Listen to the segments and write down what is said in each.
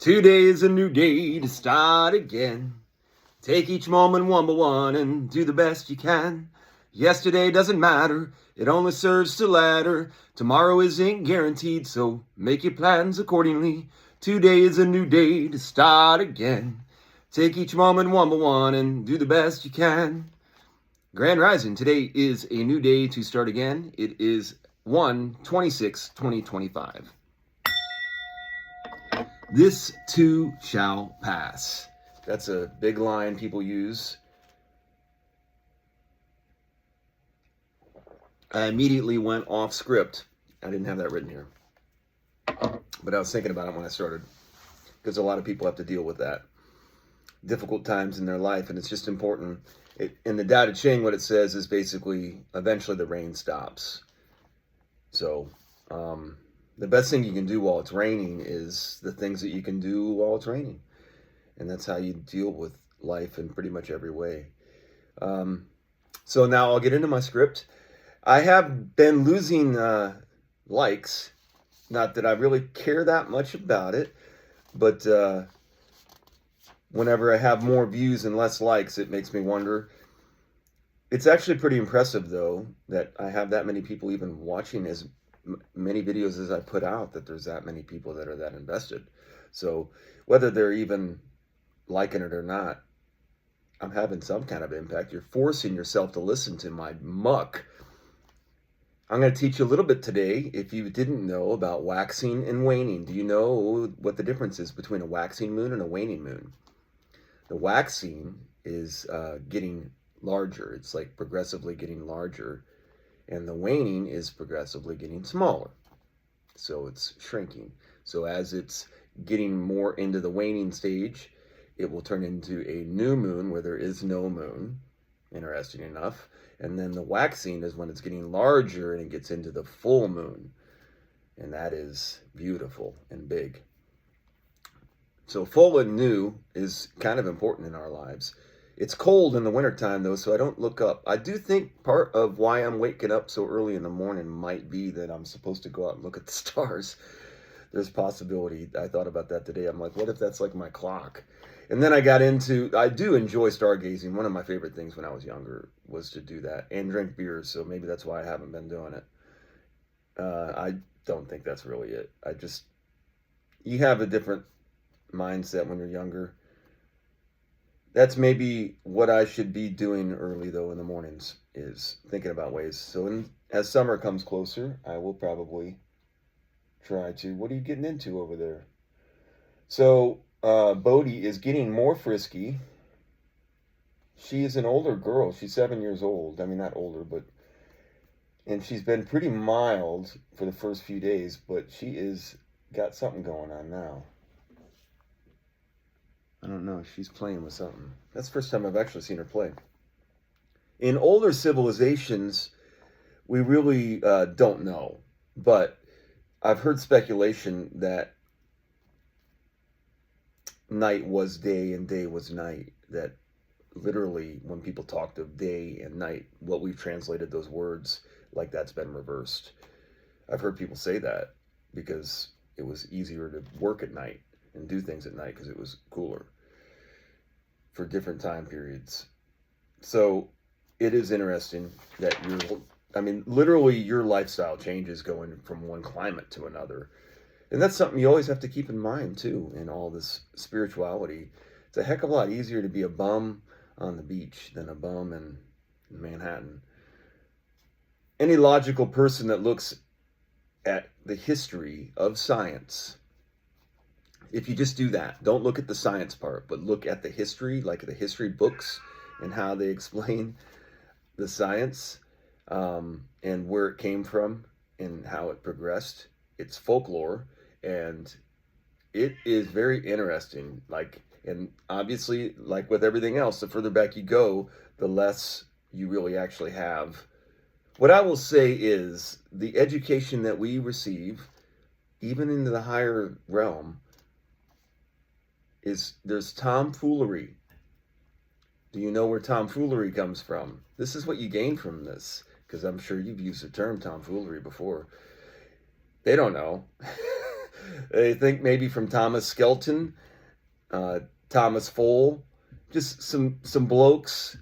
Today is a new day to start again. Take each moment one by one and do the best you can. Yesterday doesn't matter, it only serves to ladder. Tomorrow isn't guaranteed, so make your plans accordingly. Today is a new day to start again. Take each moment one by one and do the best you can. Grand Rising, today is a new day to start again. It is 1/26/2025. This too shall pass. That's a big line people use. I immediately went off script. I didn't have that written here. But I was thinking about it when I started. Because a lot of people have to deal with that. Difficult times in their life, and it's just important. In the Tao Te Ching, what it says is basically, eventually the rain stops. So, the best thing you can do while it's raining is the things that you can do while it's raining. And that's how you deal with life in pretty much every way. So now I'll get into my script. I have been losing likes. Not that I really care that much about it, but whenever I have more views and less likes, it makes me wonder. It's actually pretty impressive, though, that I have that many people even watching as many videos as I put out, that there's that many people that are that invested. So whether they're even liking it or not, I'm having some kind of impact. You're forcing yourself to listen to my muck. I'm going to teach you a little bit today, if you didn't know, about waxing and waning. Do you know what the difference is between a waxing moon and a waning moon? The waxing is getting larger. It's like progressively getting larger. And the waning is progressively getting smaller. So it's shrinking. So as it's getting more into the waning stage, it will turn into a new moon where there is no moon, interesting enough. And then the waxing is when it's getting larger and it gets into the full moon. And that is beautiful and big. So full and new is kind of important in our lives. It's cold in the wintertime, though, so I don't look up. I do think part of why I'm waking up so early in the morning might be that I'm supposed to go out and look at the stars. There's a possibility. I thought about that today. I'm like, what if that's like my clock? And then I do enjoy stargazing. One of my favorite things when I was younger was to do that and drink beers, so maybe that's why I haven't been doing it. I don't think that's really it. You have a different mindset when you're younger. That's maybe what I should be doing early, though, in the mornings, is thinking about ways. So as summer comes closer, I will probably try to... What are you getting into over there? So Bodhi is getting more frisky. She is an older girl. She's 7 years old. I mean, not older, but... And she's been pretty mild for the first few days, but she is got something going on now. I don't know. She's playing with something. That's the first time I've actually seen her play. In older civilizations, we really don't know. But I've heard speculation that night was day and day was night. That literally, when people talked of day and night, what we've translated those words, like that's been reversed. I've heard people say that because it was easier to work at night and do things at night because it was cooler for different time periods. So it is interesting that literally your lifestyle changes going from one climate to another. And that's something you always have to keep in mind too, in all this spirituality. It's a heck of a lot easier to be a bum on the beach than a bum in Manhattan. Any logical person that looks at the history of science, if you just do that, don't look at the science part, but look at the history, like the history books and how they explain the science and where it came from and how it progressed. It's folklore, and it is very interesting. And obviously, like with everything else, the further back you go, the less you really actually have. What I will say is the education that we receive, even into the higher realm, there's tomfoolery. Do you know where tomfoolery comes from? This is what you gain from this, because I'm sure you've used the term tomfoolery before. They don't know. They think maybe from Thomas Skelton, Thomas Fowle, just some blokes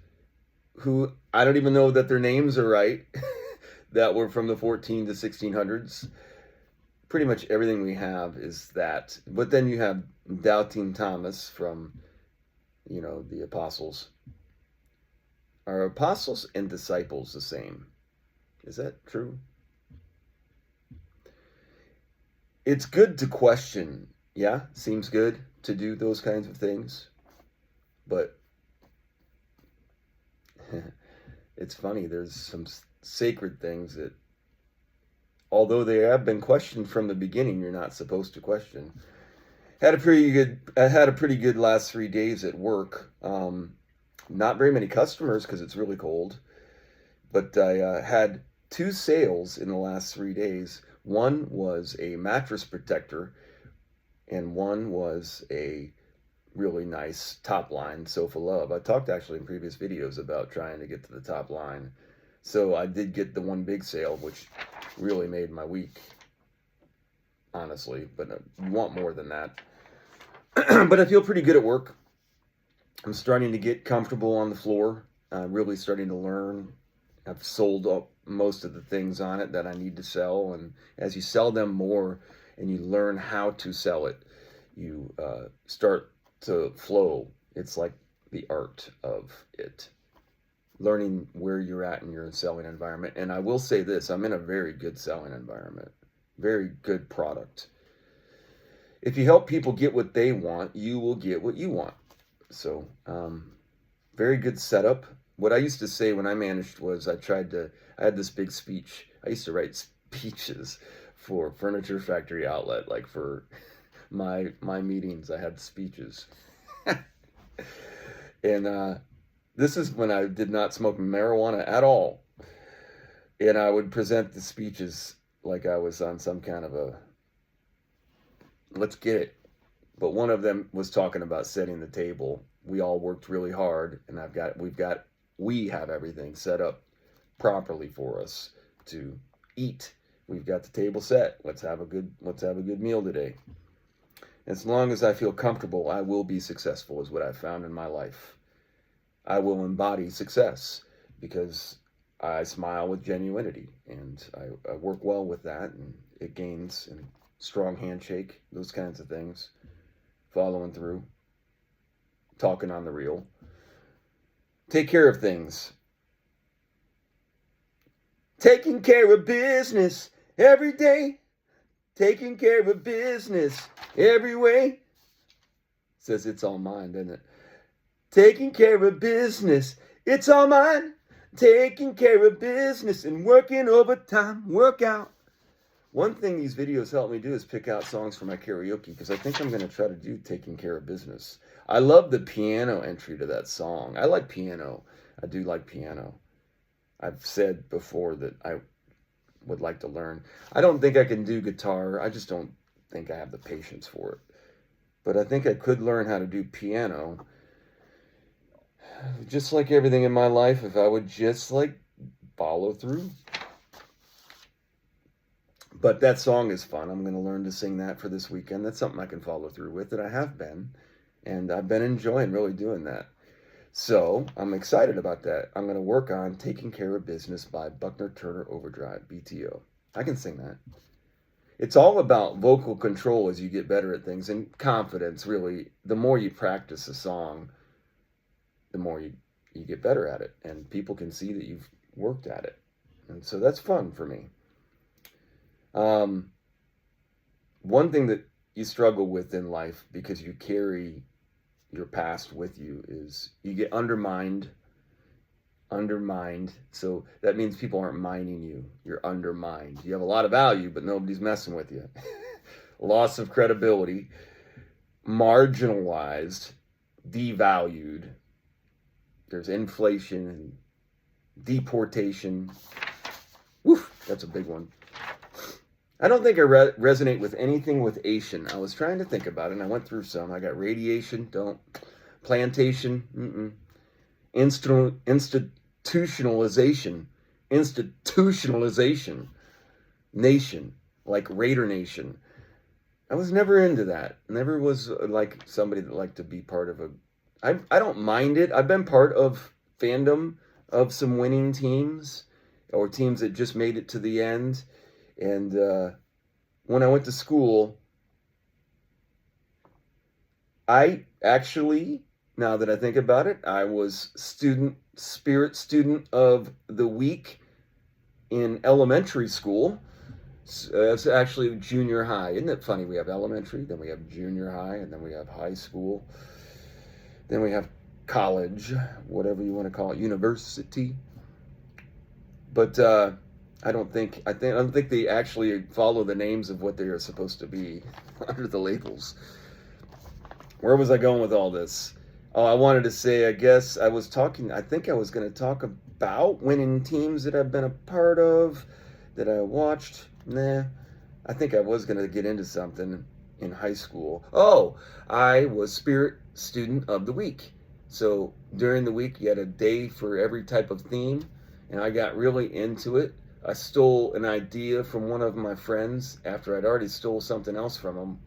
who I don't even know that their names are right, that were from the 14 to 1600s. Pretty much everything we have is that. But then you have Doubting Thomas from, the apostles. Are apostles and disciples the same? Is that true? It's good to question. Yeah, seems good to do those kinds of things. But it's funny, there's some sacred things that, although they have been questioned from the beginning, you're not supposed to question. I had a pretty good last 3 days at work. Not very many customers because it's really cold, but I had 2 sales in the last 3 days. One was a mattress protector, and one was a really nice top line Sofa Love. I talked actually in previous videos about trying to get to the top line. So I did get the one big sale, which really made my week, honestly, but you want more than that. But I feel pretty good at work. I'm starting to get comfortable on the floor. I'm really starting to learn. I've sold up most of the things on it that I need to sell, and as you sell them more and you learn how to sell it, you start to flow. It's like the art of it. Learning where you're at in your selling environment. And I will say this, I'm in a very good selling environment. Very good product. If you help people get what they want, you will get what you want. So, very good setup. What I used to say when I managed was I had this big speech. I used to write speeches for Furniture Factory Outlet, like for my meetings, I had speeches. And this is when I did not smoke marijuana at all. And I would present the speeches like I was on some kind of a, let's get it. But one of them was talking about setting the table. We all worked really hard, and we have everything set up properly for us to eat. We've got the table set. Let's have a good meal today. As long as I feel comfortable, I will be successful, is what I've found in my life. I will embody success because I smile with genuinity, and I work well with that, and it gains a strong handshake, those kinds of things, following through, talking on the real. Take care of things. Taking care of business every day. Taking care of business every way. Says it's all mine, doesn't it? Taking care of business, it's all mine. Taking care of business and working overtime, workout. One thing these videos help me do is pick out songs for my karaoke, because I think I'm going to try to do Taking Care of Business. I love the piano entry to that song. I like piano. I do like piano. I've said before that I would like to learn. I don't think I can do guitar. I just don't think I have the patience for it. But I think I could learn how to do piano. Just like everything in my life, if I would just follow through. But that song is fun. I'm going to learn to sing that for this weekend. That's something I can follow through with, and I have been. And I've been enjoying really doing that. So I'm excited about that. I'm going to work on Taking Care of Business by Buckner Turner Overdrive, BTO. I can sing that. It's all about vocal control as you get better at things, and confidence, really. The more you practice a song, the more you get better at it, and people can see that you've worked at it. And so that's fun for me. One thing that you struggle with in life, because you carry your past with you, is you get undermined. So that means people aren't mining you. You're undermined. You have a lot of value, but nobody's messing with you. Loss of credibility, marginalized, devalued. There's inflation and deportation. Woof, that's a big one. I don't think I resonate with anything with Asian. I was trying to think about it, and I went through some. I got radiation, don't. Plantation, institutionalization. Nation, like Raider Nation. I was never into that. Never was like somebody that liked to be part of a. I don't mind it. I've been part of fandom of some winning teams or teams that just made it to the end. And when I went to school, I actually, now that I think about it, I was spirit student of the week in elementary school. It's actually junior high. Isn't it funny? We have elementary, then we have junior high, and then we have high school. Then we have college, whatever you want to call it, university. But I don't think they actually follow the names of what they are supposed to be under the labels. Where was I going with all this? Oh, I wanted to say, I think I was going to talk about winning teams that I've been a part of, that I watched. Nah, I think I was going to get into something in high school. Oh, I was Spirit Student of the Week. So during the week, you had a day for every type of theme, and I got really into it. I stole an idea from one of my friends after I'd already stole something else from him.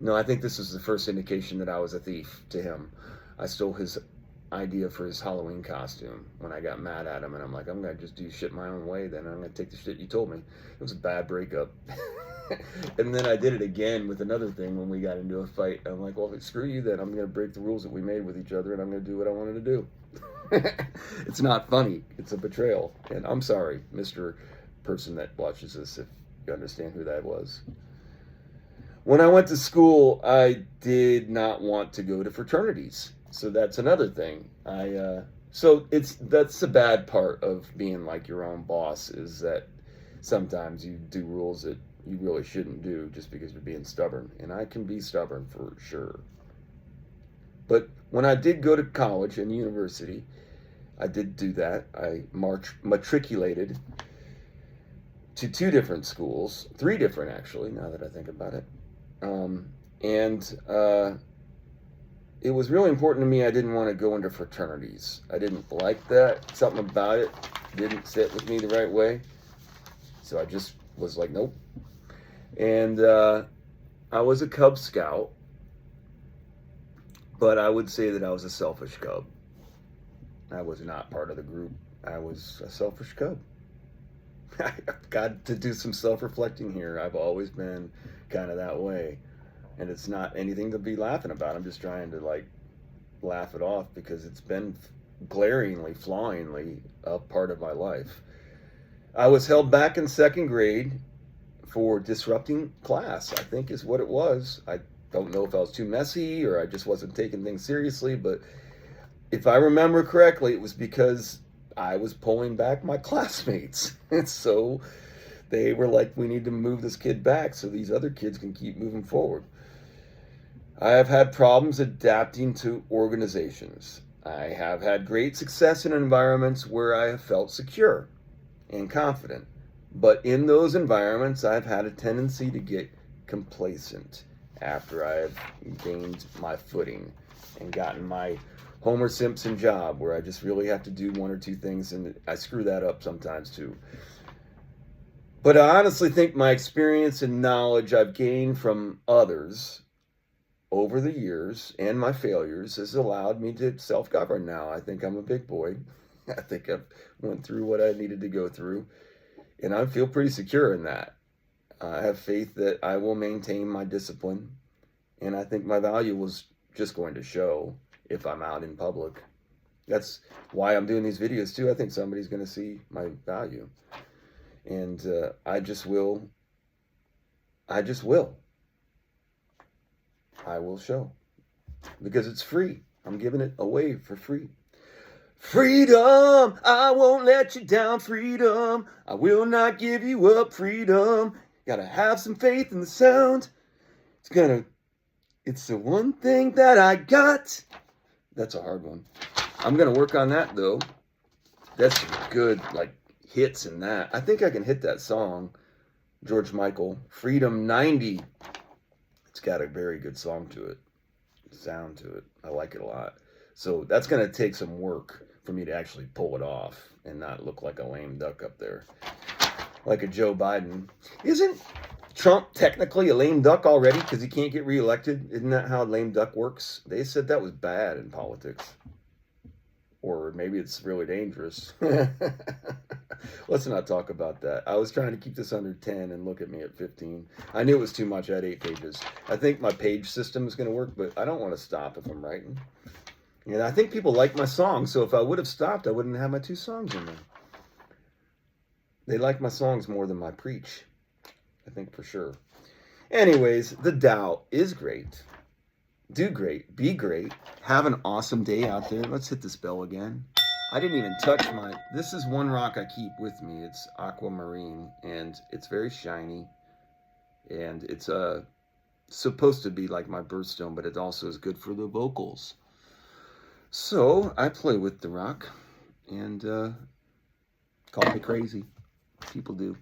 No, I think this was the first indication that I was a thief to him. I stole his idea for his Halloween costume when I got mad at him, and I'm like, I'm gonna just do shit my own way. Then I'm gonna take the shit you told me. It was a bad breakup. And then I did it again with another thing when we got into a fight. I'm like, well, screw you then. I'm gonna break the rules that we made with each other, and I'm gonna do what I wanted to do. It's not funny. It's a betrayal, and I'm sorry, Mr. Person that watches this, if you understand who that was. When I went to school, I did not want to go to fraternities. So that's another thing. So that's the bad part of being like your own boss, is that sometimes you do rules that you really shouldn't do just because you're being stubborn. And I can be stubborn for sure. But when I did go to college and university, I did do that. I matriculated to two different schools, three different actually, now that I think about it. And it was really important to me. I didn't want to go into fraternities. I didn't like that. Something about it didn't sit with me the right way. So I just was like, nope. And I was a Cub Scout, but I would say that I was a selfish Cub. I was not part of the group. I was a selfish Cub. I've got to do some self-reflecting here. I've always been kind of that way, and it's not anything to be laughing about. I'm just trying to like laugh it off because it's been glaringly, flawingly a part of my life. I was held back in second grade for disrupting class, I think is what it was. I don't know if I was too messy or I just wasn't taking things seriously, but if I remember correctly, it was because I was pulling back my classmates. And so they were like, we need to move this kid back so these other kids can keep moving forward. I have had problems adapting to organizations. I have had great success in environments where I have felt secure and confident. But in those environments, I've had a tendency to get complacent after I have gained my footing and gotten my Homer Simpson job where I just really have to do one or two things, and I screw that up sometimes too. But I honestly think my experience and knowledge I've gained from others over the years and my failures has allowed me to self-govern now. I think I'm a big boy. I think I've went through what I needed to go through, and I feel pretty secure in that. I have faith that I will maintain my discipline, and I think my value was just going to show if I'm out in public. That's why I'm doing these videos too. I think somebody's going to see my value, and I just will. I will show because it's free. I'm giving it away for free. Freedom, I won't let you down. Freedom, I will not give you up. Freedom, gotta have some faith in the sound. It's the one thing that I got. That's a hard one. I'm gonna work on that though. That's good, like hits in that. I think I can hit that song, George Michael, Freedom 90. It's got a very good sound to it. I like it a lot. So that's gonna take some work for me to actually pull it off and not look like a lame duck up there, like a Joe Biden. Trump technically a lame duck already because he can't get reelected? Isn't that how lame duck works? They said that was bad in politics. Or maybe it's really dangerous. Let's not talk about that. I was trying to keep this under 10 and look at me at 15. I knew it was too much. I had 8 pages. I think my page system is going to work, but I don't want to stop if I'm writing. And I think people like my songs, so if I would have stopped, I wouldn't have my 2 songs in there. They like my songs more than my preach. I think for sure. Anyways, the Tao is great. Do great. Be great. Have an awesome day out there. Let's hit this bell again. I didn't even touch my... This is one rock I keep with me. It's aquamarine, and it's very shiny. And it's supposed to be like my birthstone, but it also is good for the vocals. So I play with the rock, and call me crazy. People do.